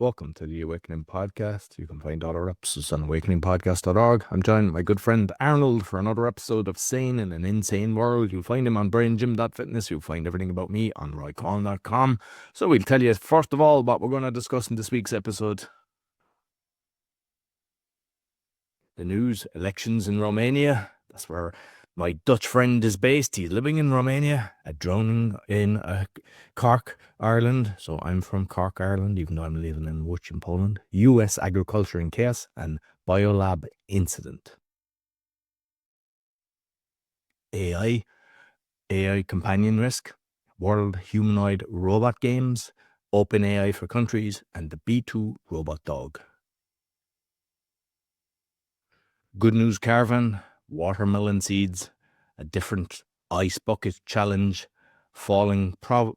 Welcome to the Awakening Podcast. You can find other episodes on awakeningpodcast.org. I'm joined by my good friend Arnold for another episode of Sane in an Insane World. You'll find him on braingym.fitness. You'll find everything about me on roycollin.com. So we'll tell you, first of all, what we're going to discuss in this week's episode. The news, elections in Romania. That's where my Dutch friend is based. He's living in Romania, droning in Cork, Ireland. So I'm from Cork, Ireland, even though I'm living in Łódź in Poland. US Agriculture in Chaos and Biolab Incident. AI companion risk, World Humanoid Robot Games, Open AI for countries, and the B2 robot dog. Good News Caravan, watermelon seeds, a different ice bucket challenge, falling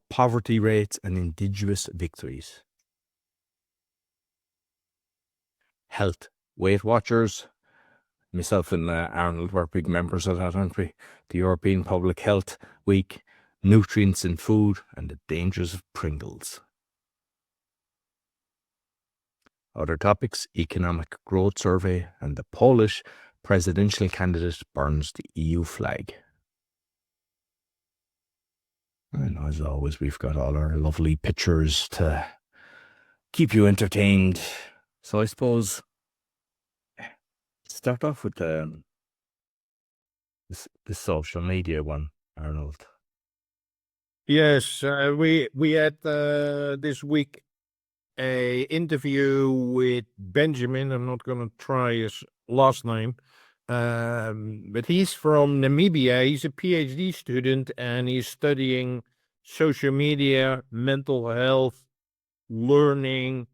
poverty rates, and indigenous victories. Health, Weight Watchers. Myself and Arnold were big members of that, aren't we? The European Public Health Week, nutrients in food, and the dangers of Pringles. Other topics, economic growth survey, and the Polish presidential candidate burns the EU flag. And as always, we've got all our lovely pictures to keep you entertained. So I suppose start off with this social media one, Arnold. Yes, we had this week a interview with Benjamin. I'm not going to try his last name, but he's from Namibia. He's a PhD student and he's studying social media, mental health, learning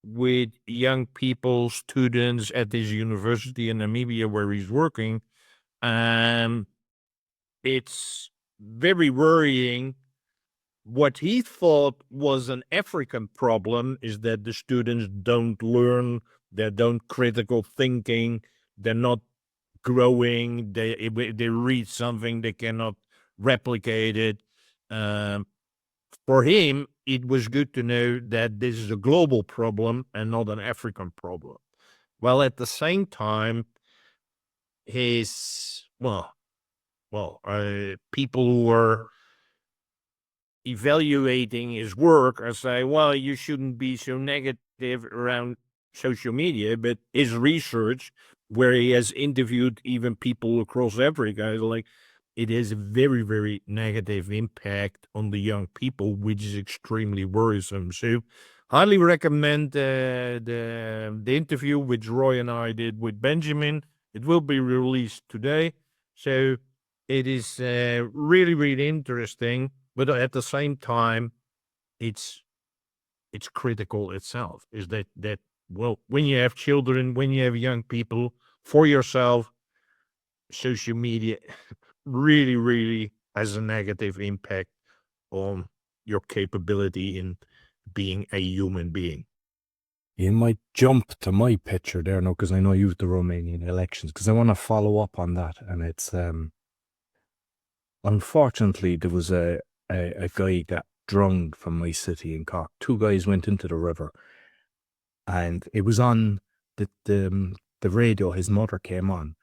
with young people, students at this university in Namibia where he's working. It's very worrying. What he thought was an African problem is that the students don't learn, they don't critical thinking, they're not growing, they read something, they cannot replicate it. For him, it was good to know that this is a global problem and not an African problem. Well, at the same time, people who are evaluating his work are saying, well, you shouldn't be so negative around social media, but his research, where he has interviewed even people across Africa, is like, it has a very, very negative impact on the young people, which is extremely worrisome. So highly recommend the interview which Roy and I did with Benjamin. It will be released today. So it is really, really interesting. But at the same time, it's critical itself. Is that well, when you have children, when you have young people, for yourself, social media really, really has a negative impact on your capability in being a human being. You might jump to my picture there now, because I know you've the Romanian elections, because I want to follow up on that. And it's unfortunately there was a guy got drowned from my city in Cork. Two guys went into the river, and it was on the radio. His mother came on.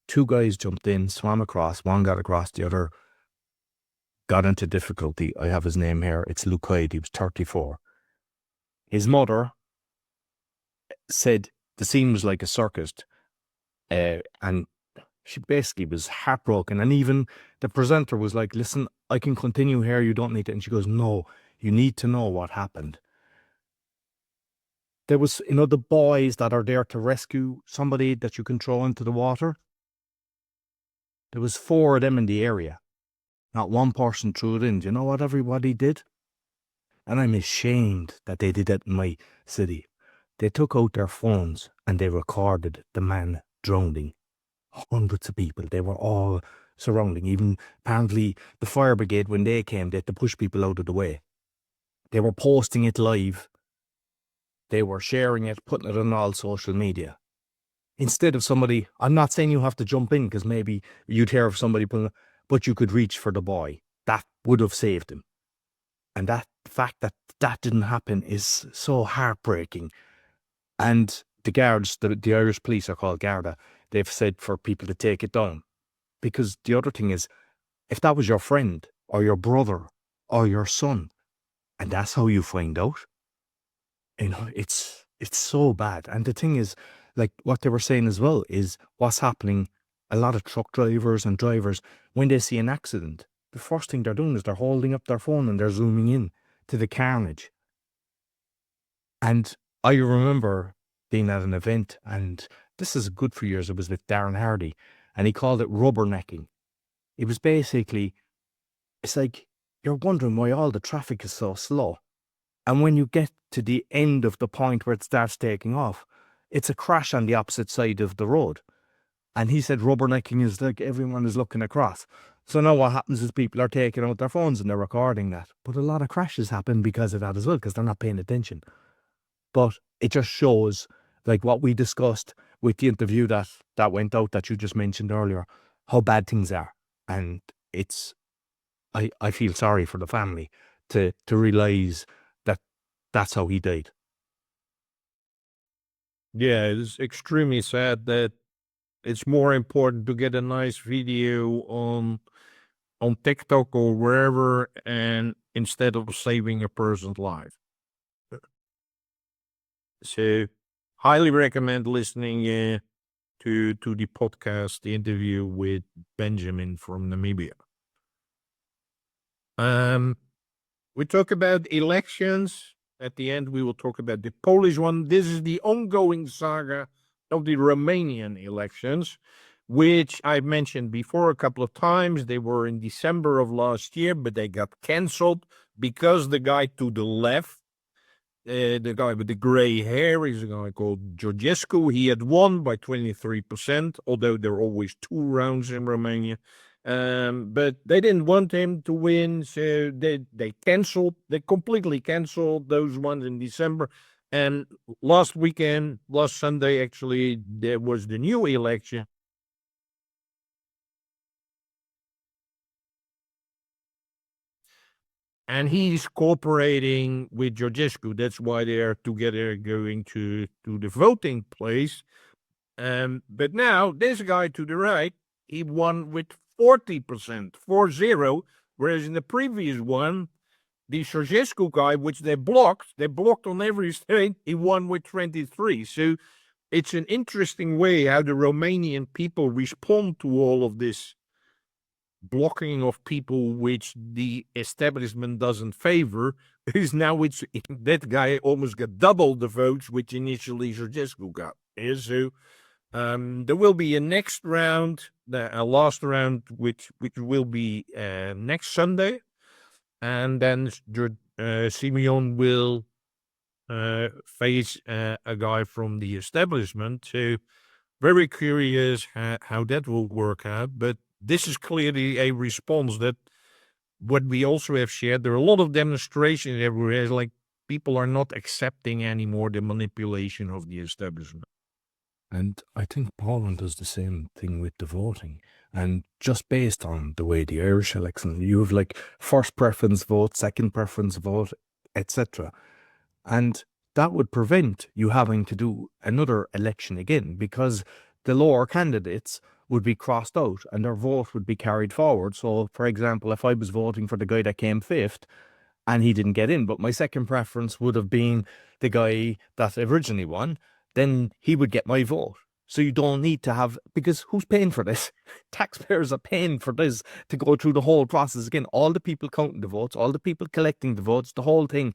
Two guys jumped in, swam across. One got across, the other got into difficulty. I have his name here. It's Lucaid. He was 34. His mother said the scene was like a circus, and she basically was heartbroken. And even the presenter was like, listen, I can continue here, you don't need to. And she goes, no, you need to know what happened. There was, the boys that are there to rescue somebody that you can throw into the water. There was 4 of them in the area. Not one person threw it in. Do you know what everybody did? And I'm ashamed that they did that in my city. They took out their phones and they recorded the man drowning. Hundreds of people, they were all surrounding. Even apparently the fire brigade, when they came, they had to push people out of the way. They were posting it live. They were sharing it, putting it on all social media. Instead of somebody, I'm not saying you have to jump in, because maybe you'd hear of somebody pulling, but you could reach for the boy. That would have saved him. And that fact that that didn't happen is so heartbreaking. And the guards, the Irish police are called Garda, they've said for people to take it down. Because the other thing is, if that was your friend or your brother or your son, and that's how you find out, it's so bad. And the thing is, like what they were saying as well, is what's happening. A lot of truck drivers and drivers, when they see an accident, the first thing they're doing is they're holding up their phone and they're zooming in to the carnage. And I remember being at an event, and this is a good few years, it was with Darren Hardy, and he called it rubbernecking. It was basically, it's like you're wondering why all the traffic is so slow. And when you get to the end of the point where it starts taking off, it's a crash on the opposite side of the road. And he said rubbernecking is like everyone is looking across. So now what happens is people are taking out their phones and they're recording that. But a lot of crashes happen because of that as well, because they're not paying attention. But it just shows, like what we discussed with the interview that went out that you just mentioned earlier, how bad things are. And it's, I feel sorry for the family to realise that that's how he died. Yeah, it's extremely sad that it's more important to get a nice video on TikTok or wherever, and instead of saving a person's life. So, highly recommend listening to the podcast, the interview with Benjamin from Namibia. We talk about elections. At the end, we will talk about the Polish one. This is the ongoing saga of the Romanian elections, which I've mentioned before a couple of times. They were in December of last year, but they got cancelled because the guy to the left, the guy with the gray hair, is a guy called Georgescu. He had won by 23%, although there are always 2 rounds in Romania. But they didn't want him to win, so they completely canceled those ones in December. And last Sunday, actually, there was the new election. And he's cooperating with Georgescu. That's why they are together going to the voting place. But now this guy to the right, he won with 40%, 40, whereas in the previous one, the Georgescu guy, which they blocked on every state, he won with 23. So it's an interesting way how the Romanian people respond to all of this blocking of people which the establishment doesn't favor. Is now it's that guy almost got double the votes which initially Georgescu got. So there will be a next round, a last round, which will be next Sunday, and then Simeon will face a guy from the establishment. So very curious how that will work out. But this is clearly a response that what we also have shared. There are a lot of demonstrations everywhere. It's like people are not accepting anymore the manipulation of the establishment. And I think Poland does the same thing with the voting. And just based on the way the Irish election, you have like first preference vote, second preference vote, etc. And that would prevent you having to do another election again, because the lower candidates would be crossed out and their vote would be carried forward. So, for example, if I was voting for the guy that came fifth and he didn't get in, but my second preference would have been the guy that originally won, then he would get my vote. So you don't need to have, because who's paying for this? Taxpayers are paying for this to go through the whole process again. All the people counting the votes, all the people collecting the votes, the whole thing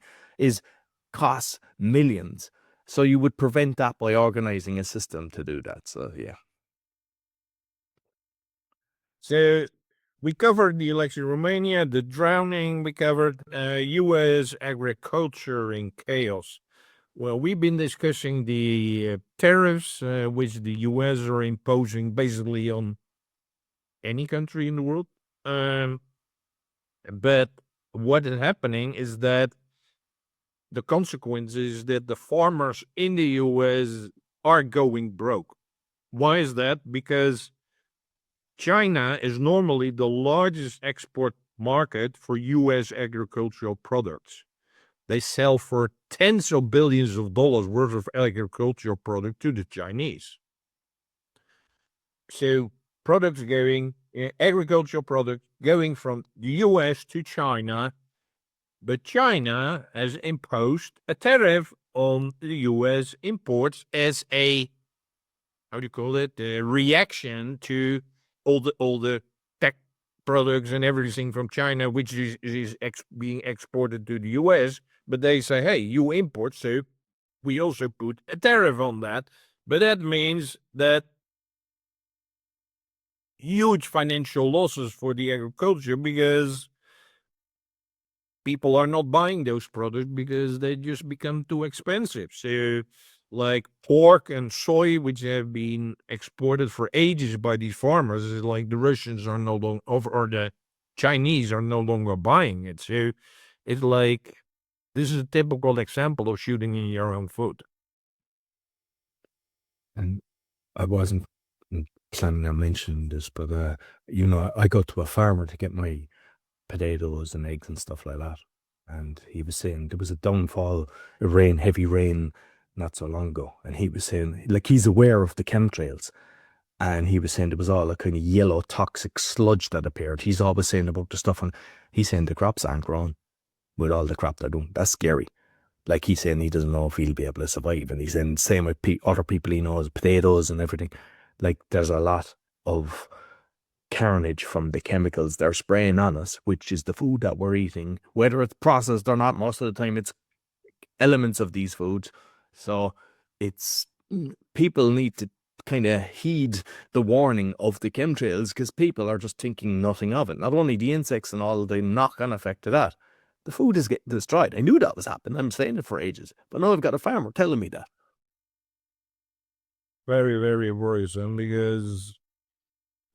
costs millions. So you would prevent that by organizing a system to do that. So yeah. So we covered the election in Romania, the drowning, we covered U.S. agriculture in chaos. Well, we've been discussing the tariffs, which the U.S. are imposing basically on any country in the world. But what is happening is that the consequence is that the farmers in the U.S. are going broke. Why is that? Because China is normally the largest export market for U.S. agricultural products. They sell for tens of billions of dollars worth of agricultural product to the Chinese. So agricultural products going from the U.S. to China, but China has imposed a tariff on the U.S. imports as a, how do you call it, a reaction to all the tech products and everything from China, which is being exported to the U.S. But they say, hey, you import, so we also put a tariff on that. But that means that huge financial losses for the agriculture, because people are not buying those products because they just become too expensive. So, like pork and soy, which have been exported for ages by these farmers, is like the Russians are no longer, or the Chinese are no longer buying it. So, it's like, this is a typical example of shooting in your own foot. And I wasn't planning on mentioning this, but I go to a farmer to get my potatoes and eggs and stuff like that, and he was saying there was a downfall, heavy rain, not so long ago, and he was saying, like, he's aware of the chemtrails, and he was saying there was all a kind of yellow toxic sludge that appeared. He's always saying about the stuff, and he's saying the crops aren't growing with all the crop they're doing. That's scary. Like, he's saying he doesn't know if he'll be able to survive, and he's saying same with other people he knows, potatoes and everything. Like, there's a lot of carnage from the chemicals they're spraying on us, which is the food that we're eating, whether it's processed or not. Most of the time it's elements of these foods. So it's, people need to kind of heed the warning of the chemtrails, because people are just thinking nothing of it. Not only the insects and all the knock-on effect of that, the food is getting destroyed. I knew that was happening. I'm saying it for ages, but now I've got a farmer telling me that. Very, very worrisome, because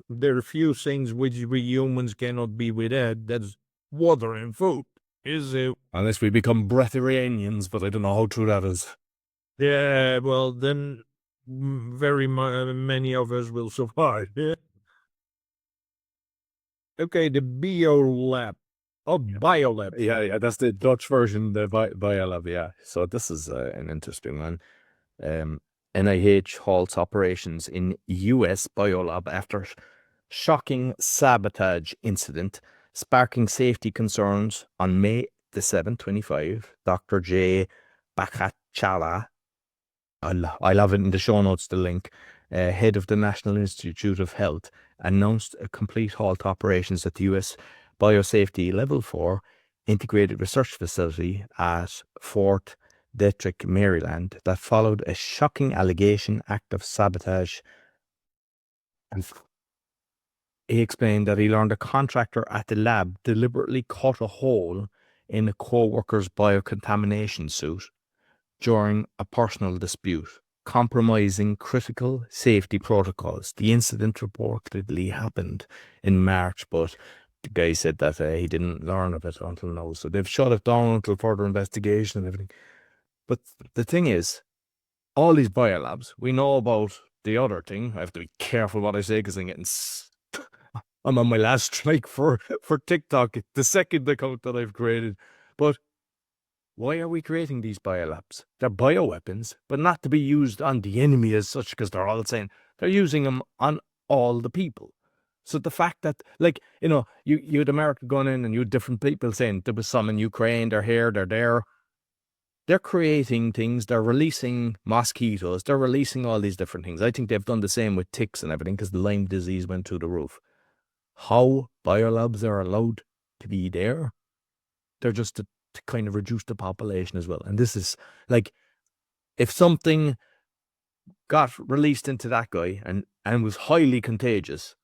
there are few things which we humans cannot be without. That's water and food. Is it? Unless we become breatharians, but I don't know how true that is. Yeah, well, then very many of us will survive. Yeah. Okay, the Biolab. Oh, Biolab. Yeah, that's the Dutch version, the Biolab, yeah. So this is an interesting one. NIH halts operations in US Biolab after shocking sabotage incident, sparking safety concerns on May the 7th, 25. Dr. J. Bakachala, I'll have it in the show notes, the link, head of the National Institute of Health, announced a complete halt to operations at the US Biosafety Level 4 Integrated Research Facility at Fort Detrick, Maryland, that followed a shocking allegation act of sabotage. And he explained that he learned a contractor at the lab deliberately cut a hole in a co-worker's biocontamination suit during a personal dispute, compromising critical safety protocols. The incident reportedly happened in March, but the guy said that he didn't learn of it until now. So they've shut it down until further investigation and everything. But the thing is, all these biolabs, we know about the other thing. I have to be careful what I say, because I'm getting... I'm on my last strike for TikTok, the second account that I've created. But why are we creating these biolabs? They're bioweapons, but not to be used on the enemy as such, because they're all saying they're using them on all the people. So the fact that, like, you had America going in, and you had different people saying there was some in Ukraine, they're here, they're there. They're creating things, they're releasing mosquitoes, they're releasing all these different things. I think they've done the same with ticks and everything, because the Lyme disease went through the roof. How biolabs are allowed to be there, they're just to kind of reduce the population as well. And this is like, if something got released into that guy and was highly contagious,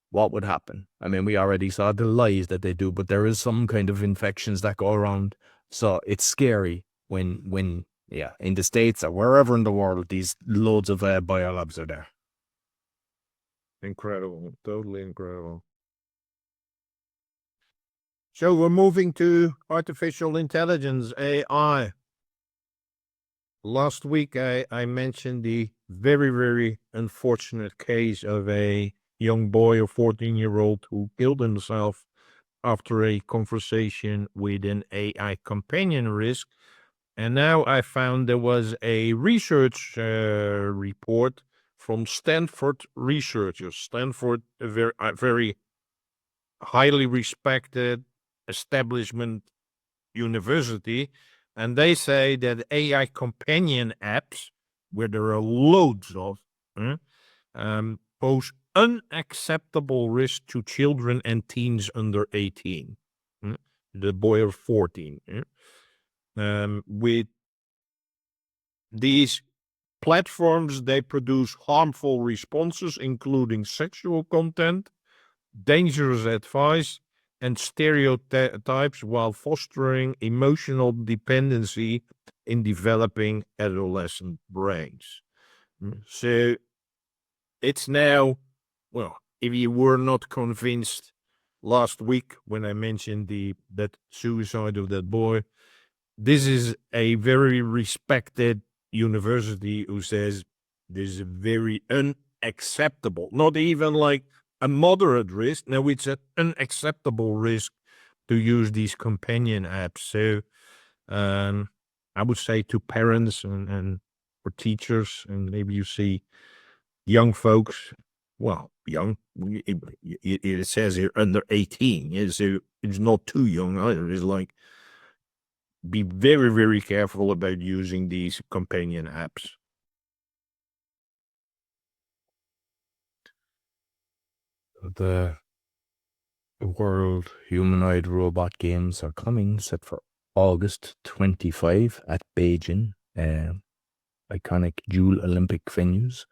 what would happen? I mean, we already saw the lies that they do, but there is some kind of infections that go around. So it's scary when in the States or wherever in the world, these loads of biolabs are there. Incredible. Totally incredible. So we're moving to artificial intelligence, AI. Last week, I mentioned the very, very unfortunate case of a young boy, a 14-year-old, who killed himself after a conversation with an AI companion risk. And now I found there was a research report from Standford Researchers. Stanford, a very highly respected establishment university, and they say that AI companion apps, where there are loads of, pose unacceptable risk to children and teens under 18. The boy of 14. With these platforms, they produce harmful responses, including sexual content, dangerous advice, and stereotypes, while fostering emotional dependency in developing adolescent brains. So it's now, well, if you were not convinced last week when I mentioned that suicide of that boy, this is a very respected university who says this is a very unacceptable, not even like a moderate risk. No, it's an unacceptable risk to use these companion apps. So I would say to parents and for teachers, and maybe you see young folks, well, young, it says here under 18. It's not too young either. It's like, be very, very careful about using these companion apps. The World Humanoid Robot Games are coming, set for August 25 at Beijing, iconic dual Olympic venues.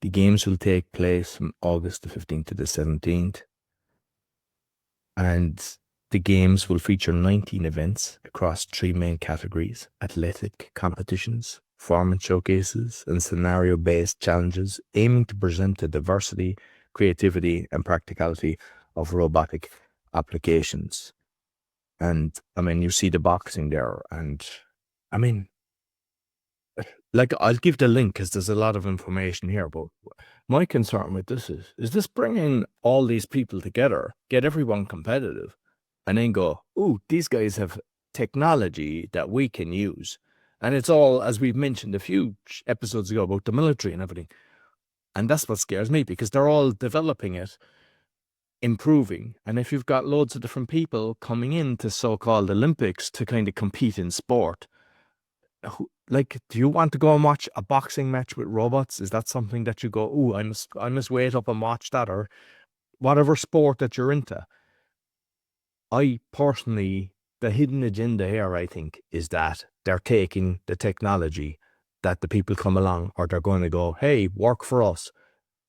The games will take place from August the 15th to the 17th, and the games will feature 19 events across 3 main categories: athletic competitions, performance showcases, and scenario-based challenges, aiming to present the diversity, creativity, and practicality of robotic applications. And I mean, you see the boxing there, and I mean, like, I'll give the link because there's a lot of information here, but my concern with this is this bringing all these people together, get everyone competitive, and then go, ooh, these guys have technology that we can use. And it's all, as we've mentioned a few episodes ago about the military and everything. And that's what scares me, because they're all developing it, improving. And if you've got loads of different people coming into so-called Olympics to kind of compete in sport, like, do you want to go and watch a boxing match with robots? Is that something that you go, ooh, I must wait up and watch that? Or whatever sport that you're into. I personally, the hidden agenda here, I think, is that they're taking the technology that the people come along, or they're going to go, hey, work for us.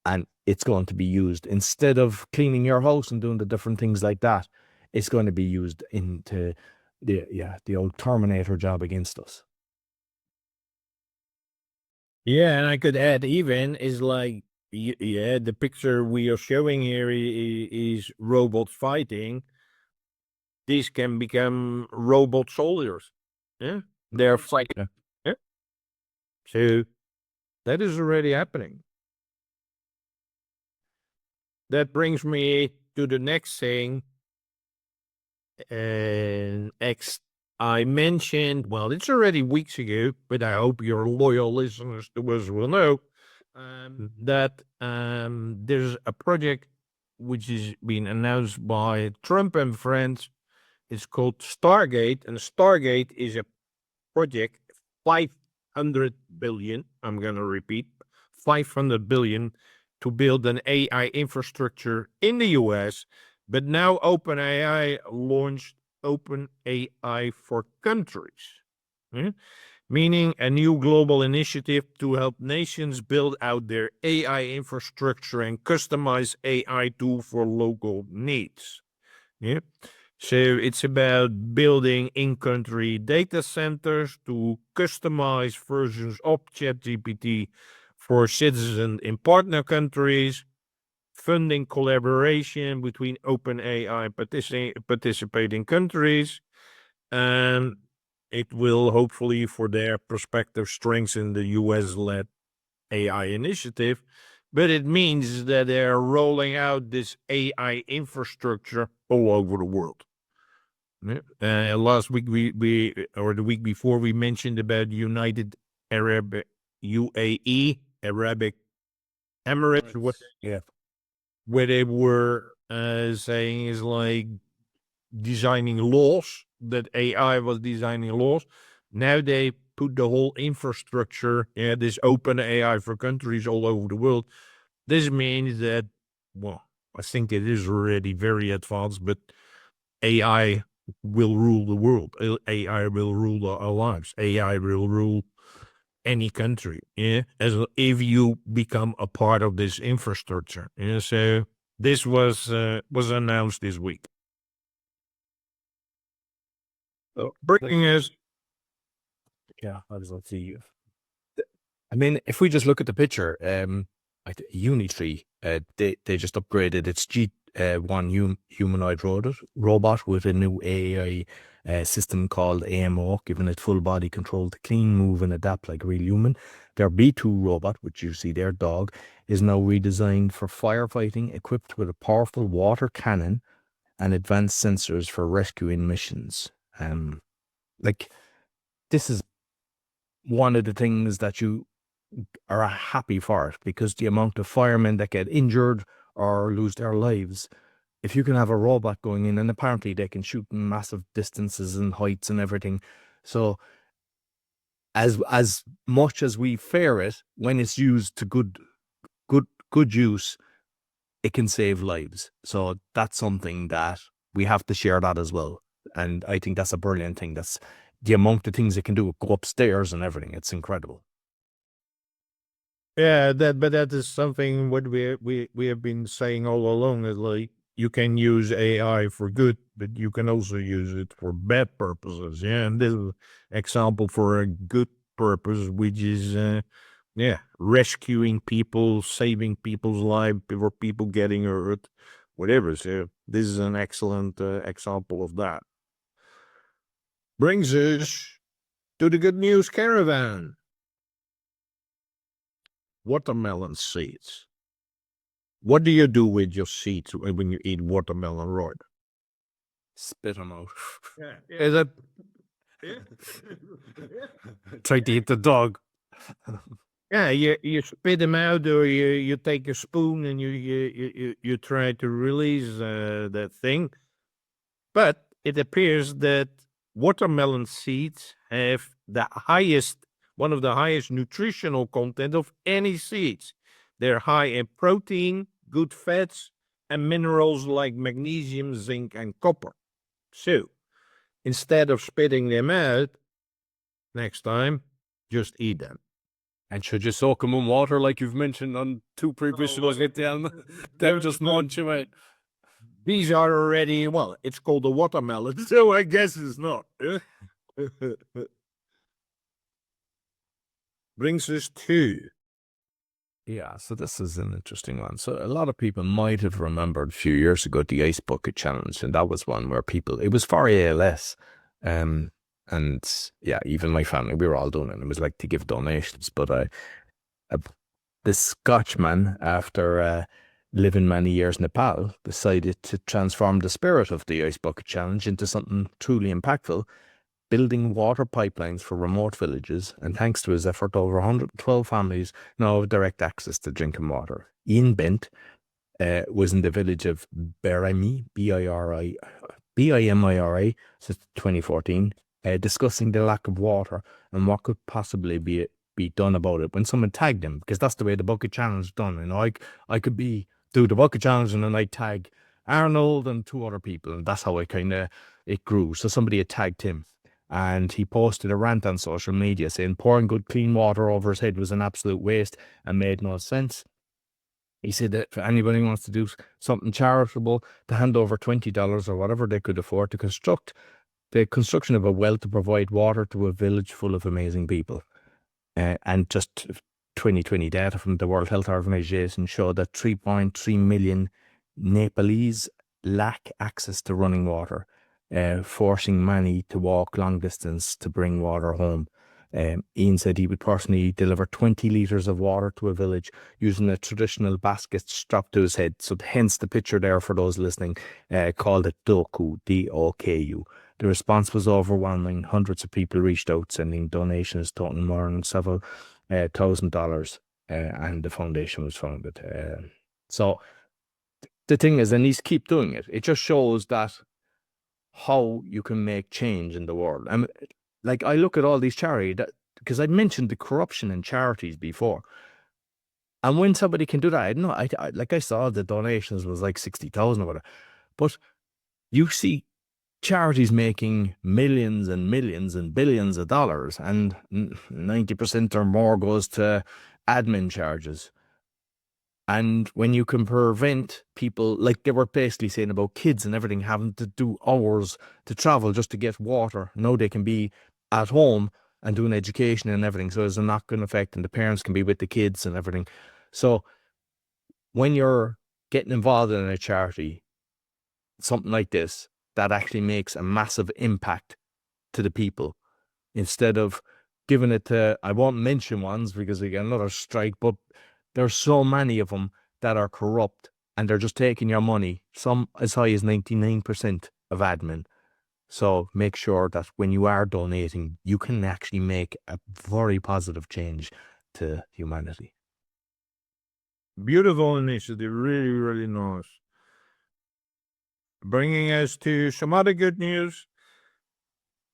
And it's going to be used, instead of cleaning your house and doing the different things like that, it's going to be used into the old Terminator job against us. Yeah, and I could add even is like, yeah, the picture we are showing here is robots fighting. These can become robot soldiers. Yeah, they're fighting. Yeah. So that is already happening. That brings me to the next thing. And I mentioned, well, it's already weeks ago, but I hope your loyal listeners to us will know that there's a project which is being announced by Trump and friends. It's called Stargate, and Stargate is a project, 500 billion, I'm going to repeat, 500 billion to build an AI infrastructure in the US. But now OpenAI launched OpenAI for countries, meaning a new global initiative to help nations build out their AI infrastructure and customize AI tool for local needs. Yeah. So it's about building in-country data centers to customize versions of ChatGPT for citizens in partner countries, funding collaboration between OpenAI participating countries, and it will hopefully, for their perspective, strengthen the US-led AI initiative. But it means that they're rolling out this AI infrastructure all over the world. Last week or the week before we mentioned about United Arab UAE Arabic Emirates, Yeah. where they were saying is like designing laws, that AI was designing laws. Now they put the whole infrastructure, this open AI for countries all over the world. This means that, well, I think it is already very advanced, but AI will rule the world. AI will rule our lives. AI will rule any country. Yeah, as if you become a part of this infrastructure. Yeah, so this was announced this week. So, Bringing us, yeah, I was going to see. I mean, if we just look at the picture, Unitree, they just upgraded its G1 humanoid robot with a new AI system called AMO, giving it full body control to clean, move, and adapt like a real human. Their B2 robot, which you see their dog, is now redesigned for firefighting, equipped with a powerful water cannon and advanced sensors for rescuing missions. This is one of the things that you are happy for it, because the amount of firemen that get injured or lose their lives, if you can have a robot going in, and apparently they can shoot in massive distances and heights and everything. So as much as we fear it, when it's used to good use, it can save lives. So that's something that we have to share that as well. And I think that's a brilliant thing. That's the amount of things it can do, go upstairs and everything. It's incredible. yeah, that is something what we have been saying all along, is like you can use AI for good, but you can also use it for bad purposes. Yeah, and this is an example for a good purpose, which is rescuing people, saving people's lives, or people getting hurt, whatever. So this is an excellent example of that. Brings us to the good news caravan. Watermelon seeds. What do you do with your seeds when you eat watermelon, Roy? Spit them out. Is it? Try to eat the dog. Yeah, you spit them out, or you take a spoon and you try to release that thing. But it appears that watermelon seeds have one of the highest nutritional content of any seeds. They're high in protein, good fats, and minerals like magnesium, zinc, and copper. So, instead of spitting them out, next time, just eat them. And should you soak them in water like you've mentioned on 2 previous shows? They'll just munch them out. These are already, well, it's called a watermelon, so I guess it's not. Brings us to. Yeah, so this is an interesting one. So a lot of people might have remembered a few years ago the Ice Bucket Challenge, and that was one where it was for ALS. And yeah, even my family, we were all doing it. It was like to give donations. But this Scotchman, after living many years in Nepal, decided to transform the spirit of the Ice Bucket Challenge into something truly impactful, building water pipelines for remote villages, and thanks to his effort, over 112 families now have direct access to drinking water. Ian Bent was in the village of Bimira, Bimira, since 2014, discussing the lack of water and what could possibly be done about it when someone tagged him, because that's the way the bucket challenge is done. You know, I could do the bucket challenge and then I tag Arnold and 2 other people, and that's how it grew. So somebody had tagged him, and he posted a rant on social media saying pouring good clean water over his head was an absolute waste and made no sense. He said that if anybody wants to do something charitable, to hand over $20 or whatever they could afford to construct the construction of a well to provide water to a village full of amazing people. And just 2020 data from the World Health Organization showed that 3.3 million Nepalese lack access to running water, forcing many to walk long distance to bring water home. Ian said he would personally deliver 20 litres of water to a village using a traditional basket strapped to his head. So hence the picture there for those listening, called it Doku, D-O-K-U. The response was overwhelming. Hundreds of people reached out, sending donations totaling more than several $1,000, and the foundation was founded. So the thing is, and he's keep doing it. It just shows that how you can make change in the world. And like, I look at all these charities, because I mentioned the corruption in charities before. And when somebody can do that, I don't know, I saw the donations was like 60,000 or whatever. But you see charities making millions and millions and billions of dollars, and 90% or more goes to admin charges. And when you can prevent people, like they were basically saying about kids and everything having to do hours to travel just to get water, now they can be at home and doing education and everything. So there's a knock-on effect, and the parents can be with the kids and everything. So when you're getting involved in a charity, something like this, that actually makes a massive impact to the people, instead of giving it to, I won't mention ones because we get another strike, but there's so many of them that are corrupt, and they're just taking your money, some as high as 99% of admin. So make sure that when you are donating, you can actually make a very positive change to humanity. Beautiful initiative, really, really nice. Bringing us to some other good news.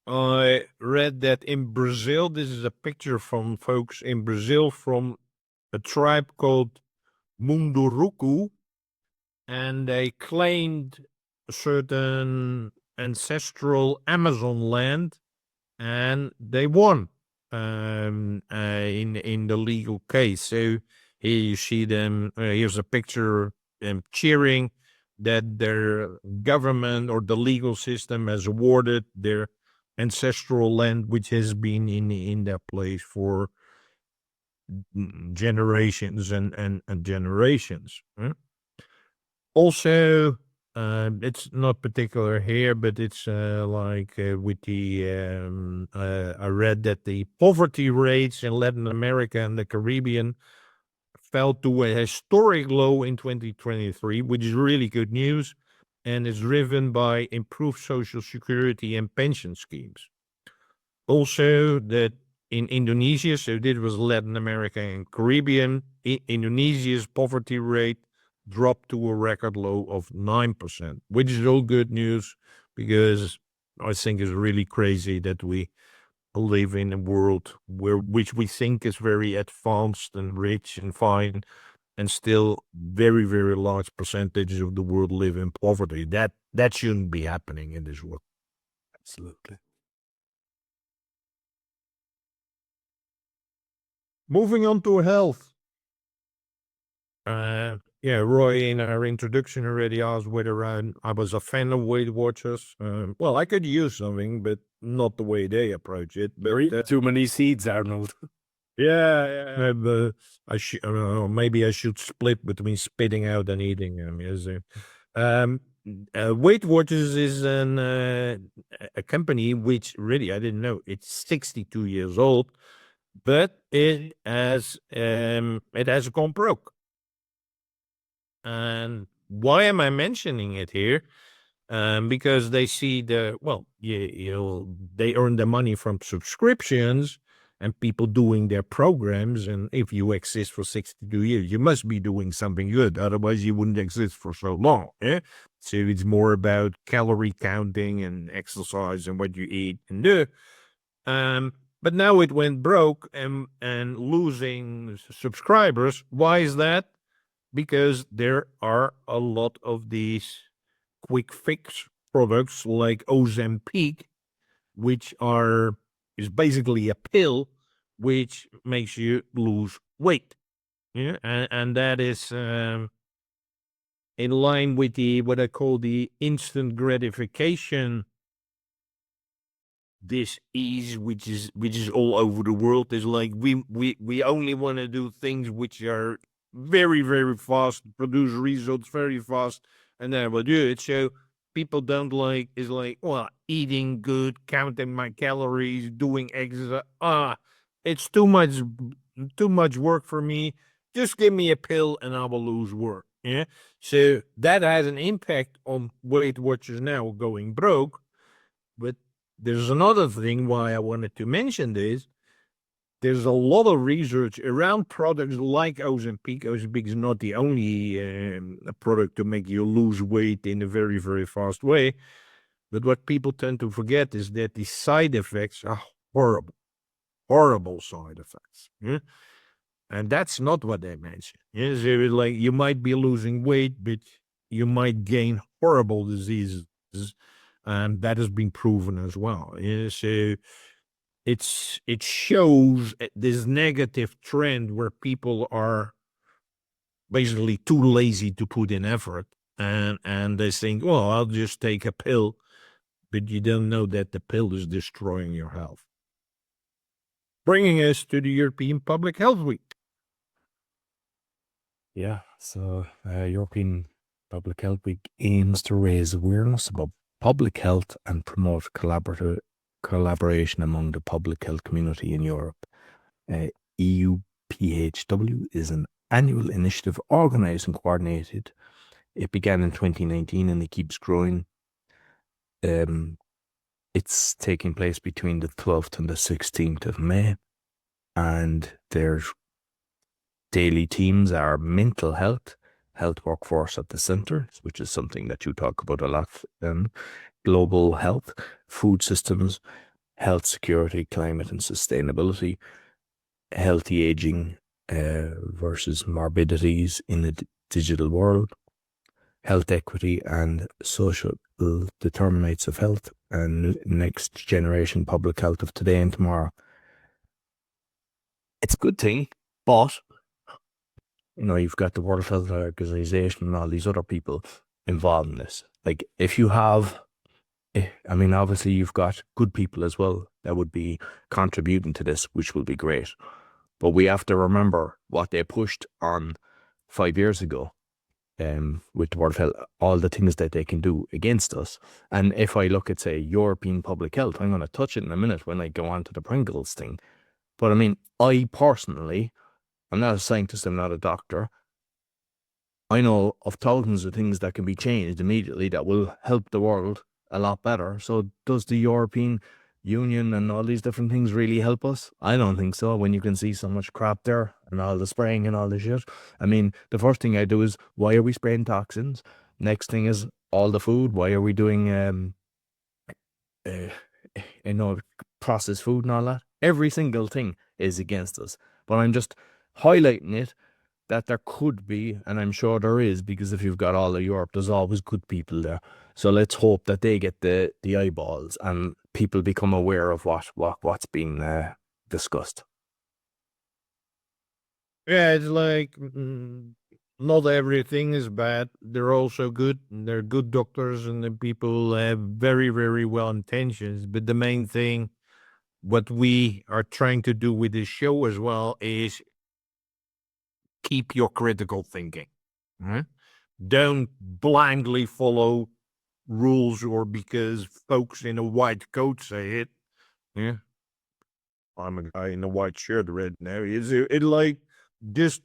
I read that in Brazil, this is a picture from folks in Brazil from a tribe called Munduruku, and they claimed a certain ancestral Amazon land, and they won in the legal case. So here you see them. Here's a picture them cheering that their government or the legal system has awarded their ancestral land, which has been in their place for generations and generations. Also, it's not particular here, but it's with the I read that the poverty rates in Latin America and the Caribbean fell to a historic low in 2023, which is really good news, and is driven by improved social security and pension schemes. Also, that in Indonesia, so this was Latin America and Caribbean, Indonesia's poverty rate dropped to a record low of 9%, which is all good news, because I think it's really crazy that we live in a world which we think is very advanced and rich and fine, and still very, very large percentages of the world live in poverty. That shouldn't be happening in this world. Absolutely. Moving on to health. Roy, in our introduction already asked whether I was a fan of Weight Watchers. Well, I could use something, but not the way they approach it. But Too many seeds, Arnold. yeah. Maybe I should split between spitting out and eating them. Weight Watchers is a company which really, I didn't know, it's 62 years old, but it has gone broke. And why am I mentioning it here? Because they see they earn the money from subscriptions and people doing their programs. And if you exist for 62 years, you must be doing something good. Otherwise, you wouldn't exist for so long. So it's more about calorie counting and exercise and what you eat and do. But now it went broke and losing subscribers. Why is that? Because there are a lot of these quick fix products like Ozempic, which is basically a pill which makes you lose weight. Yeah, and that is in line with what I call the instant gratification disease, which is all over the world. Is like we only want to do things which are very, very fast, produce results very fast, and then we'll do it. So people don't like is like, well, eating good, counting my calories, doing exercise. It's too much work for me. Just give me a pill and I will lose work. Yeah. So that has an impact on Weight Watchers now going broke. But there's another thing why I wanted to mention this. There's a lot of research around products like Ozempic. Ozempic is not the only product to make you lose weight in a very, very fast way. But what people tend to forget is that the side effects are horrible, horrible side effects. Yeah? And that's not what they mention. Yeah? So it's like you might be losing weight, but you might gain horrible diseases. And that has been proven as well. Yeah? So it shows this negative trend where people are basically too lazy to put in effort, and they think, well, I'll just take a pill, but you don't know that the pill is destroying your health. Bringing us to the European Public Health Week. Yeah, so European Public Health Week aims to raise awareness about public health and promote collaboration among the public health community in Europe. EUPHW is an annual initiative organized and coordinated. It began in 2019 and it keeps growing. It's taking place between the 12th and the 16th of May, and their daily themes are mental health, health workforce at the center, which is something that you talk about a lot, global health, food systems, health security, climate and sustainability, healthy aging versus morbidities in the digital world, health equity and social determinants of health, and next generation public health of today and tomorrow. It's a good thing, but you've got the World Health Organization and all these other people involved in this. Like, if you have, obviously you've got good people as well that would be contributing to this, which will be great. But we have to remember what they pushed on 5 years ago with the World Health, all the things that they can do against us. And if I look at, say, European public health, I'm going to touch it in a minute when I go on to the Pringles thing. But I personally, I'm not a scientist, I'm not a doctor. I know of thousands of things that can be changed immediately that will help the world a lot better. So does the European Union and all these different things really help us? I don't think so, when you can see so much crap there and all the spraying and all the shit. The first thing I do is, why are we spraying toxins? Next thing is all the food. Why are we doing processed food and all that? Every single thing is against us. But I'm just highlighting it, that there could be, and I'm sure there is, because if you've got all of Europe, there's always good people there. So let's hope that they get the eyeballs and people become aware of what's being discussed. Yeah, it's like not everything is bad. They're also good. They're good doctors, and the people have very, very well intentions. But the main thing, what we are trying to do with this show as well, is keep your critical thinking. Right? Don't blindly follow rules or because folks in a white coat say it. Yeah. I'm a guy in a white shirt right now. Is it like just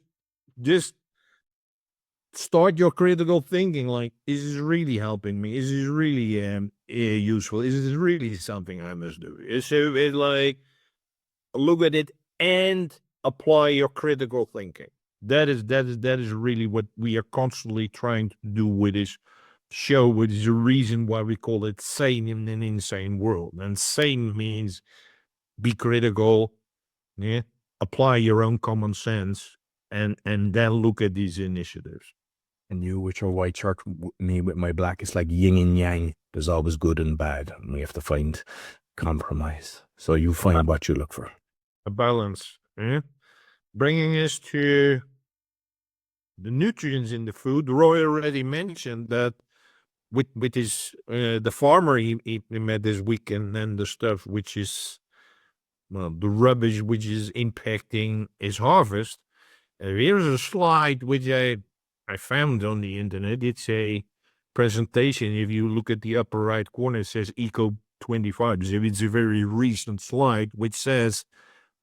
start your critical thinking? Like, is this really helping me? Is this really useful? Is this really something I must do? So it's like, look at it and apply your critical thinking. That is really what we are constantly trying to do with this show, which is the reason why we call it Sane in an Insane World. And sane means be critical, yeah, apply your own common sense, and then look at these initiatives. And you with your white shirt, me with my black, it's like yin and yang. There's always good and bad, and we have to find compromise. So you find what you look for. A balance. Yeah? Bringing us to the nutrients in the food. Roy already mentioned that with his the farmer he met this weekend, and the stuff which is the rubbish which is impacting his harvest. Here's a slide which I found on the internet. It's a presentation, if you look at the upper right corner, it says Eco 25. So it's a very recent slide which says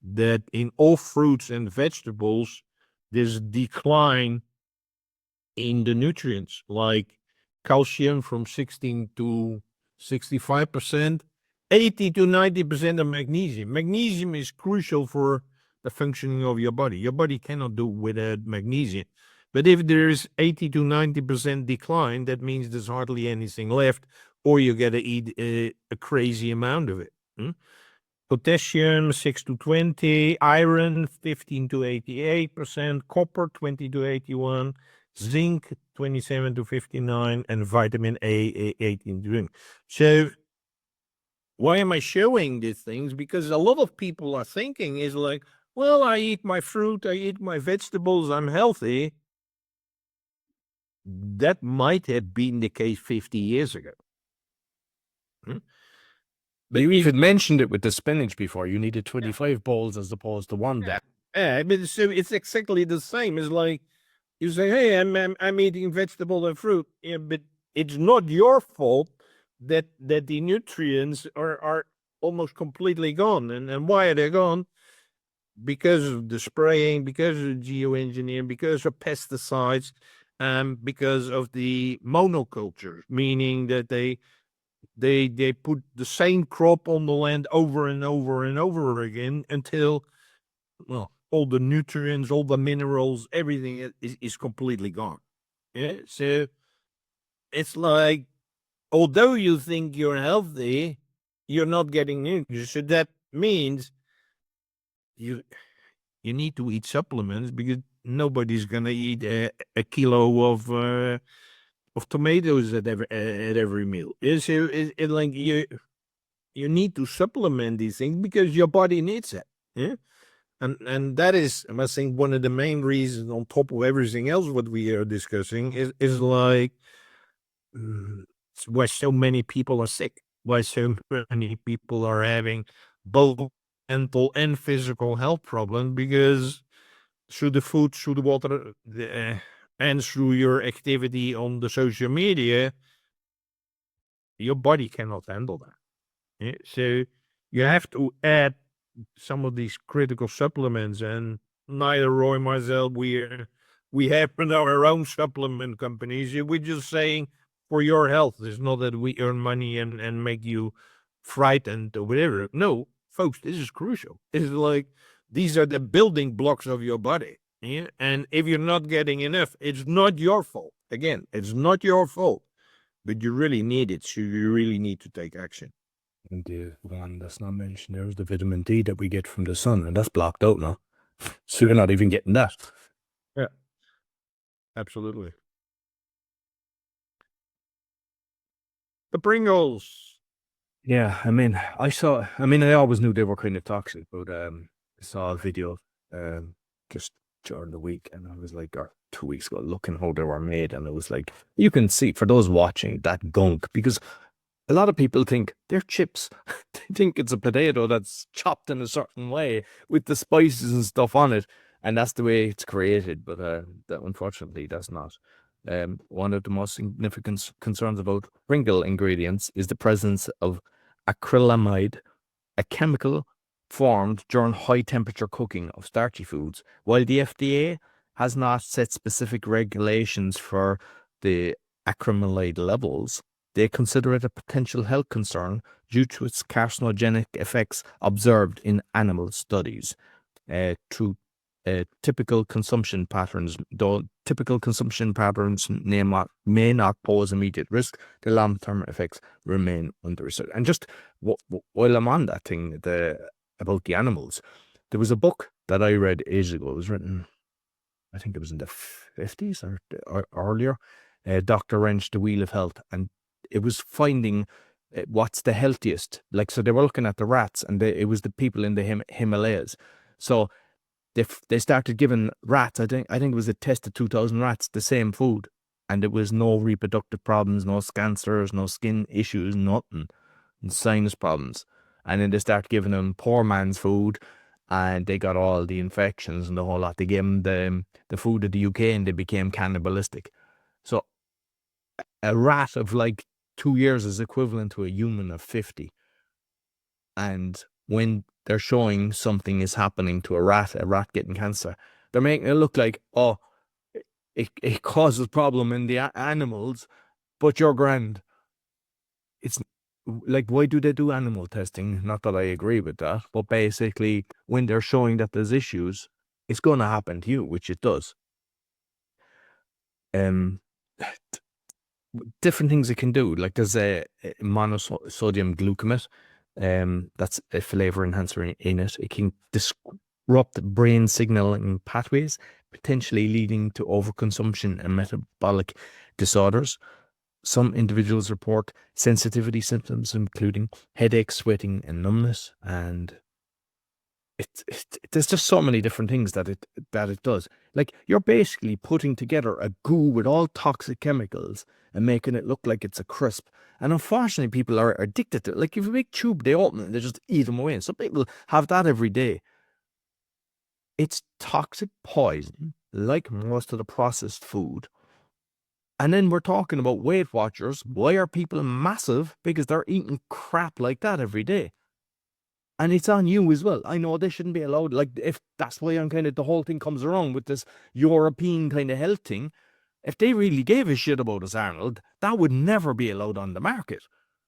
that in all fruits and vegetables, there's a decline in the nutrients, like calcium from 16 to 65%, 80 to 90% of magnesium. Magnesium is crucial for the functioning of your body. Your body cannot do without magnesium. But if there's 80 to 90% decline, that means there's hardly anything left, or you got to eat a crazy amount of it. Potassium 6 to 20, iron 15 to 88%, copper 20 to 81, zinc 27 to 59, and vitamin A 18 to 20. So why am I showing these things? Because a lot of people are thinking is like, well, I eat my fruit, I eat my vegetables, I'm healthy. That might have been the case 50 years ago. But you even mentioned it with the spinach before. You needed 25 bowls as opposed to one. Yeah, but so it's exactly the same. It's like you say, hey, I'm eating vegetable and fruit. Yeah, but it's not your fault that the nutrients are almost completely gone. And why are they gone? Because of the spraying, because of geoengineering, because of pesticides, because of the monoculture, meaning that they put the same crop on the land over and over and over again until, well, all the nutrients, all the minerals, everything is completely gone. Yeah. So it's like, although you think you're healthy, you're not getting nutrients. So that means you need to eat supplements, because nobody's gonna eat a kilo of tomatoes at every meal. So it like you need to supplement these things because your body needs it. Yeah. And that is, I must think, one of the main reasons, on top of everything else what we are discussing, is like why so many people are sick, why so many people are having both mental and physical health problems, because through the food, through the water, and through your activity on the social media, your body cannot handle that. Yeah? So you have to add some of these critical supplements, and neither Roy nor myself, we have our own supplement companies. We're just saying for your health. It's not that we earn money and make you frightened or whatever. No, folks, this is crucial. It's like these are the building blocks of your body. Yeah? And if you're not getting enough, it's not your fault. Again, it's not your fault, but you really need it. So you really need to take action. And the one that's not mentioned there is the vitamin D that we get from the sun, and that's blocked out now. So you're not even getting that. Yeah, absolutely. The Pringles. Yeah, I mean, I always knew they were kind of toxic, but I saw a video just during the week, and I was like, or 2 weeks ago, looking how they were made, and it was like, you can see, for those watching, that gunk, because a lot of people think they're chips. They think it's a potato that's chopped in a certain way with the spices and stuff on it, and that's the way it's created. But that, unfortunately, that's not. One of the most significant concerns about Pringle ingredients is the presence of acrylamide, a chemical formed during high temperature cooking of starchy foods. While the FDA has not set specific regulations for the acrylamide levels, they consider it a potential health concern due to its carcinogenic effects observed in animal studies. Through typical consumption patterns, though typical consumption patterns may not pose immediate risk, the long-term effects remain under research. And just while I'm on that thing, about the animals, there was a book that I read ages ago. It was written, I think it was in the 50s or earlier, Dr. Wrench, The Wheel of Health, and it was finding what's the healthiest. Like, so they were looking at the rats, and it was the people in the Himalayas. So they started giving rats, I think it was a test of 2,000 rats, the same food, and there was no reproductive problems, no cancers, no skin issues, nothing, and sinus problems. And then they started giving them poor man's food, and they got all the infections and the whole lot. They gave them the food of the UK, and they became cannibalistic. So a rat of like 2 years is equivalent to a human of 50. And when they're showing something is happening to a rat getting cancer, they're making it look like, oh, it causes problem in the animals, but you're grand. It's like, why do they do animal testing? Not that I agree with that, but basically, when they're showing that there's issues, it's going to happen to you, which it does. Different things it can do. Like there's a monosodium glutamate, that's a flavor enhancer in it. It can disrupt brain signaling pathways, potentially leading to overconsumption and metabolic disorders. Some individuals report sensitivity symptoms, including headache, sweating, and numbness. And there's just so many different things that it does. Like you're basically putting together a goo with all toxic chemicals and making it look like it's a crisp. And unfortunately, people are addicted to it. Like if a big tube, they open it, they just eat them away. And some people have that every day. It's toxic poison, like most of the processed food. And then we're talking about Weight Watchers. Why are people massive? Because they're eating crap like that every day. And it's on you as well. I know they shouldn't be allowed. Like, if that's why I'm kind of, the whole thing comes around with this European kind of health thing. If they really gave a shit about us, Arnold, that would never be allowed on the market.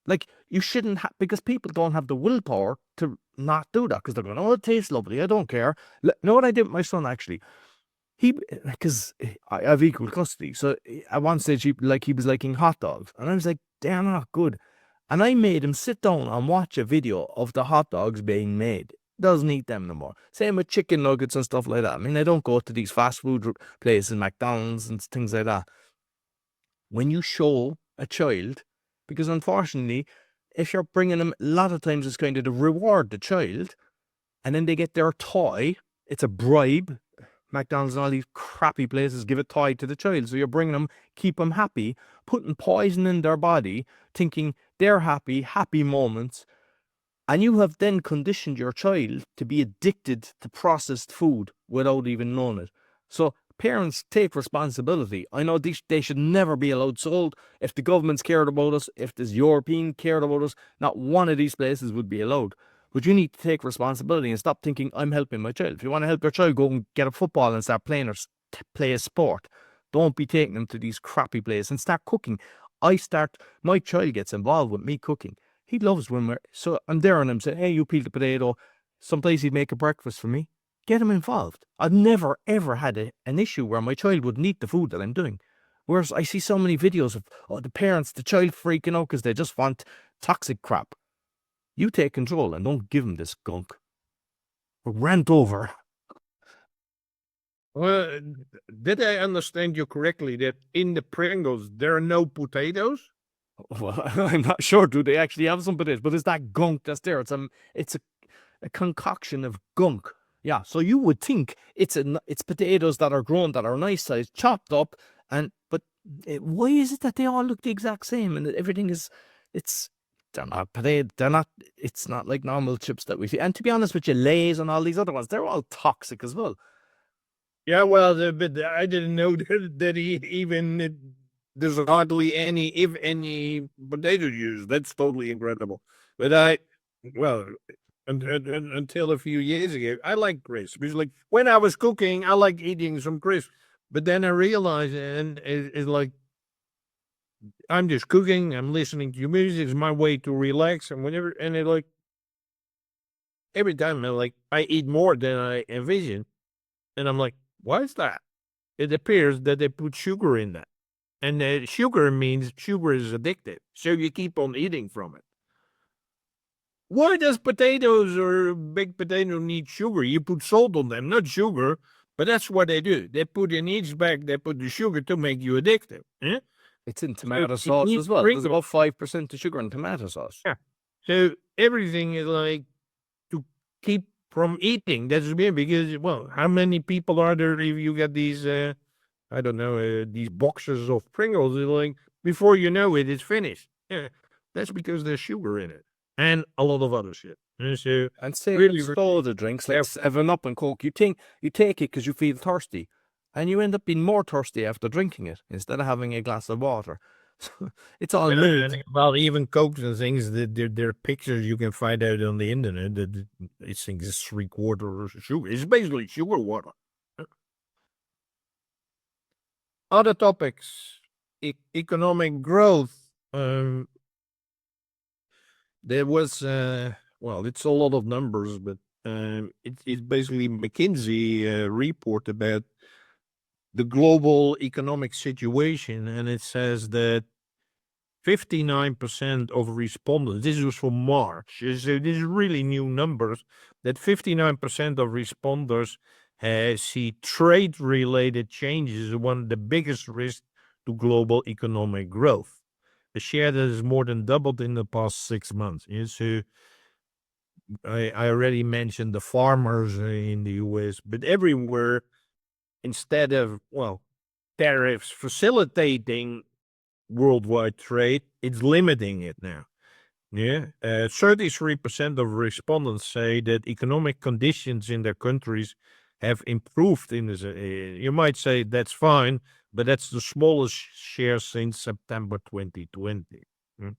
Like, you shouldn't have, because people don't have the willpower to not do that. Because they're going, oh, it tastes lovely. I don't care. You know what I did with my son, actually? Because I have equal custody. So at one stage, he was liking hot dogs. And I was like, they're not good. And I made him sit down and watch a video of the hot dogs being made. Doesn't eat them no more. Same with chicken nuggets and stuff like that. I mean, I don't go to these fast food places, McDonald's and things like that. When you show a child, because unfortunately, if you're bringing them, a lot of times it's kind of to reward the child, and then they get their toy. It's a bribe. McDonald's and all these crappy places give a toy to the child. So you're bringing them, keep them happy, putting poison in their body, thinking they're happy moments. And you have then conditioned your child to be addicted to processed food without even knowing it. So parents, take responsibility. I know they should never be allowed sold. If the government's cared about us, if this European cared about us, not one of these places would be allowed. But you need to take responsibility and stop thinking, I'm helping my child. If you want to help your child, go and get a football and start playing or play a sport. Don't be taking them to these crappy places and start cooking. My child gets involved with me cooking. He loves when I'm there on him saying, hey, you peel the potato. Someplace he'd make a breakfast for me. Get him involved. I've never, ever had an issue where my child wouldn't eat the food that I'm doing. Whereas I see so many videos of the parents, the child freaking out because they just want toxic crap. You take control and don't give him this gunk. Rant over. Well, did I understand you correctly that in the Pringles there are no potatoes? Well, I'm not sure. Do they actually have some potatoes? But it's that gunk that's there. It's a concoction of gunk. Yeah. So you would think it's potatoes that are grown, that are nice size, chopped up, but why is it that they all look the exact same and everything is? They're not potato. They're not. It's not like normal chips that we see. And to be honest with you, Lay's and all these other ones, they're all toxic as well. Yeah, well, but I didn't know that there's hardly any, if any, potato juice. That's totally incredible. But until a few years ago, I liked crisps. Because like when I was cooking, I liked eating some crisps. But then I realized, and it's like, I'm just cooking, I'm listening to music, it's my way to relax and whatever. And it like, every time I eat more than I envision. And I'm like, why is that? It appears that they put sugar in that. And sugar means sugar is addictive. So you keep on eating from it. Why does potatoes or baked potato need sugar? You put salt on them, not sugar. But that's what they do. They put in each bag, they put the sugar to make you addictive. Eh? It's in tomato sauce as well. There's about 5% of sugar in tomato sauce. Yeah. So everything is like to keep from eating. That's weird because, well, how many people are there if you get these, these boxes of Pringles? Like, before you know it, it's finished. Yeah. That's because there's sugar in it and a lot of other shit. And say really, soda drinks like 7-Up and Coke, you take it because you feel thirsty. And you end up being more thirsty after drinking it instead of having a glass of water. It's all And linked. well, even Cokes and things, there are pictures you can find out on the internet that it thinks it's 3/4 sugar. It's basically sugar water. Other topics, economic growth. There was, well, it's a lot of numbers, but it's basically McKinsey report about the global economic situation, and it says that 59% of respondents, this was for March, so this is really new numbers, that 59% of respondents see trade-related changes as one of the biggest risks to global economic growth. A share that has more than doubled in the past 6 months. Yeah, so I already mentioned the farmers in the US, but everywhere, instead of, well, tariffs facilitating worldwide trade, it's limiting it now. Yeah, 33% of respondents say that economic conditions in their countries have improved. In this, you might say that's fine, but that's the smallest share since September 2020. Mm.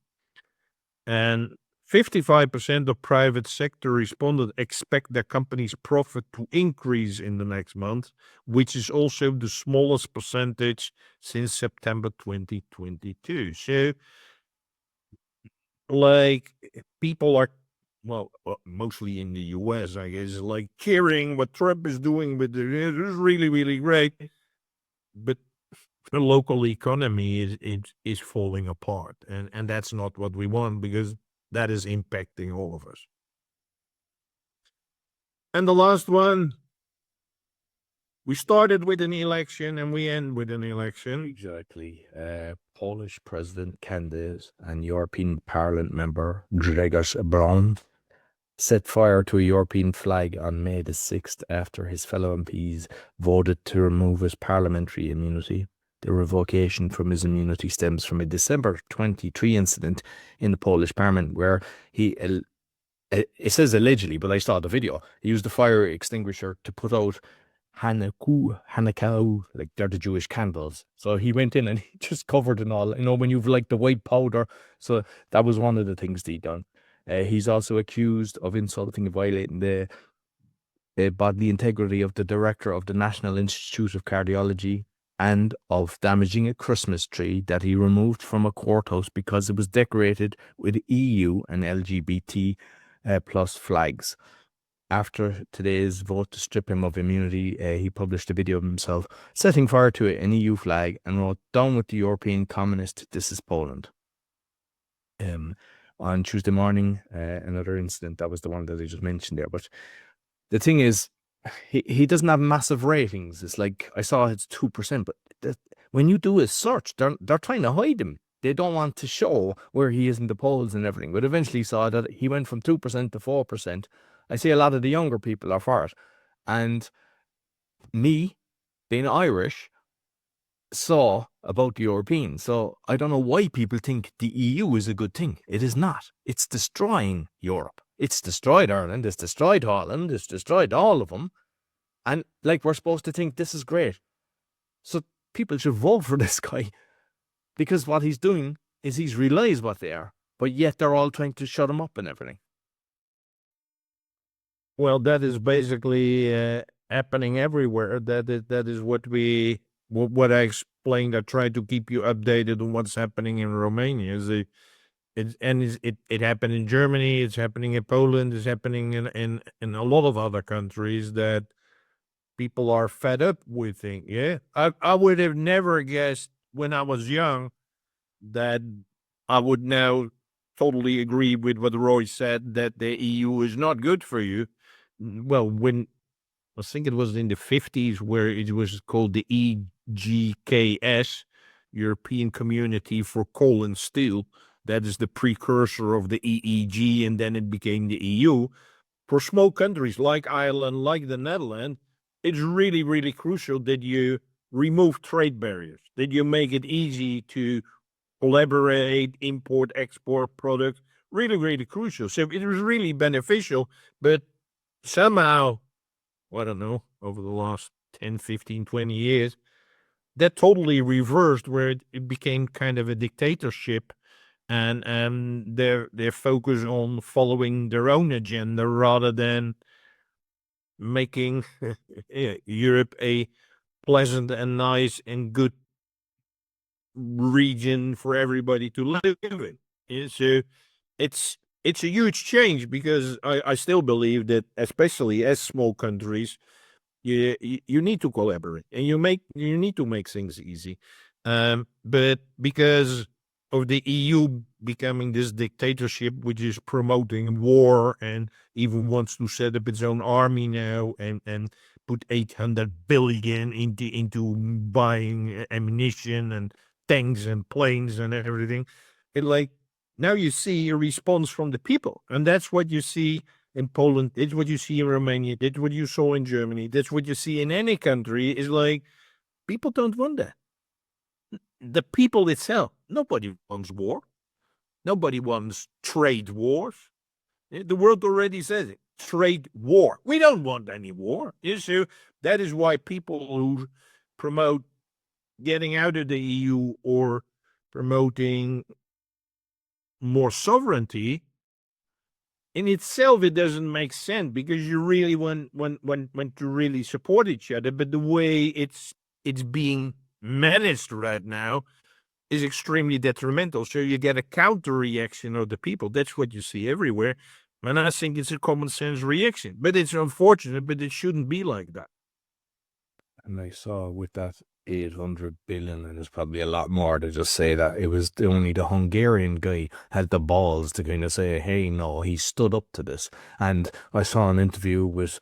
And 55% of private sector respondents expect their company's profit to increase in the next month, which is also the smallest percentage since September 2022. So, like, people are, well, mostly in the US, I guess, like cheering what Trump is doing with the, it is really, really great. But the local economy is falling apart. And that's not what we want, because that is impacting all of us. And the last one, we started with an election and we end with an election. Exactly. Polish president candidate and European Parliament member Grzegorz Braun set fire to a European flag on May the 6th after his fellow MPs voted to remove his parliamentary immunity. The revocation from his immunity stems from a December 23 incident in the Polish parliament where he, it says allegedly, but I saw the video, he used a fire extinguisher to put out Hanukkah, like they're the Jewish candles. So he went in and he just covered in all, when you've like the white powder. So that was one of the things that he done. He's also accused of insulting and violating the bodily integrity of the director of the National Institute of Cardiology and of damaging a Christmas tree that he removed from a courthouse because it was decorated with EU and LGBT plus flags. After today's vote to strip him of immunity, he published a video of himself setting fire to an EU flag and wrote, "Down with the European Communist, this is Poland." On Tuesday morning, another incident, that was the one that I just mentioned there. But the thing is, he doesn't have massive ratings. It's like, I saw it's 2%, but when you do a search, they're trying to hide him. They don't want to show where he is in the polls and everything. But eventually saw that he went from 2% to 4%. I see a lot of the younger people are for it. And me, being Irish, saw about the Europeans. So I don't know why people think the EU is a good thing. It is not. It's destroying Europe. It's destroyed Ireland. It's destroyed Holland. It's destroyed all of them. And like, we're supposed to think this is great. So people should vote for this guy, because what he's doing is he's realized what they are, but yet they're all trying to shut him up and everything. Well, that is basically happening everywhere. That is what I explained. I try to keep you updated on what's happening in Romania. It happened in Germany. It's happening in Poland. It's happening in a lot of other countries that people are fed up with things. Yeah, I would have never guessed when I was young that I would now totally agree with what Roy said, that the EU is not good for you. Well, when I think it was in the 50s where it was called the EGKS, European Community for Coal and Steel. That is the precursor of the EEG, and then it became the EU. For small countries like Ireland, like the Netherlands, it's really, really crucial that you remove trade barriers, that you make it easy to collaborate, import, export products. Really, really crucial. So it was really beneficial, but somehow, I don't know, over the last 10, 15, 20 years, that totally reversed, where it became kind of a dictatorship, and their focus on following their own agenda rather than making Europe a pleasant and nice and good region for everybody to live in. Yeah, so it's a huge change, because I still believe that, especially as small countries, you need to collaborate, and you need to make things easy. But because of the EU becoming this dictatorship, which is promoting war and even wants to set up its own army now, and put 800 billion into buying ammunition and tanks and planes and everything, it like, now you see a response from the people, and that's what you see in Poland. It's what you see in Romania. That's what you saw in Germany. That's what you see in any country. Is like, people don't want that. The people itself, nobody wants war. Nobody wants trade wars. The world already says it. Trade war. We don't want any war. So that is why people who promote getting out of the EU or promoting more sovereignty, in itself, it doesn't make sense, because you really want to really support each other. But the way it's being managed right now is extremely detrimental. So you get a counter reaction of the people. That's what you see everywhere. And I think it's a common sense reaction. But it's unfortunate, but it shouldn't be like that. And I saw with that 800 billion, and there's probably a lot more, to just say that it was only the Hungarian guy had the balls to kind of say, hey, no, he stood up to this. And I saw an interview with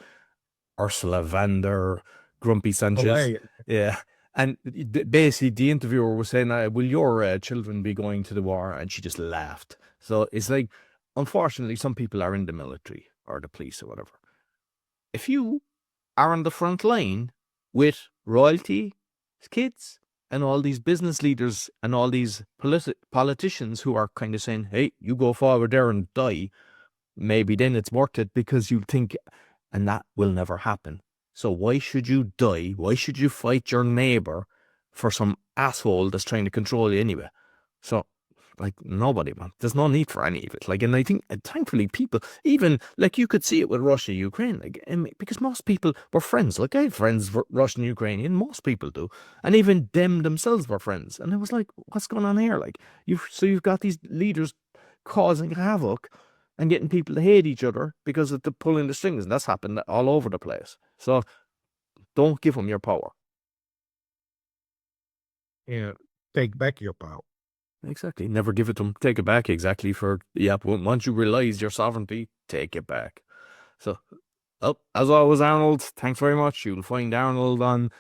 Ursula von der Grumpy Sanchez. Yeah. And basically, the interviewer was saying, will your children be going to the war? And she just laughed. So it's like, unfortunately, some people are in the military or the police or whatever. If you are on the front line with royalty, kids, and all these business leaders and all these politicians who are kind of saying, hey, you go forward there and die, maybe then it's worth it, because you think, and that will never happen. So why should you die? Why should you fight your neighbor for some asshole that's trying to control you anyway? So, like, nobody, man. There's no need for any of it. Like, and I think, thankfully, people, even, like, you could see it with Russia, Ukraine, like, because most people were friends. Like, I had friends, Russian, Ukrainian, most people do. And even them themselves were friends. And it was like, what's going on here? Like, you've got these leaders causing havoc and getting people to hate each other because of the pulling the strings. And that's happened all over the place. So don't give them your power. Yeah, take back your power. Exactly. Never give it to them. Take it back. Exactly. Once you realize your sovereignty, take it back. So, as always, Arnold, thanks very much. You'll find Arnold on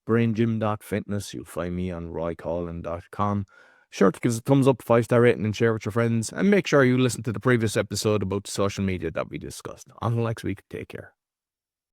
braingym.fitness. You'll find me on roycollin.com. Sure to give us a thumbs up, 5-star rating, and share with your friends. And make sure you listen to the previous episode about social media that we discussed. Until next week, take care.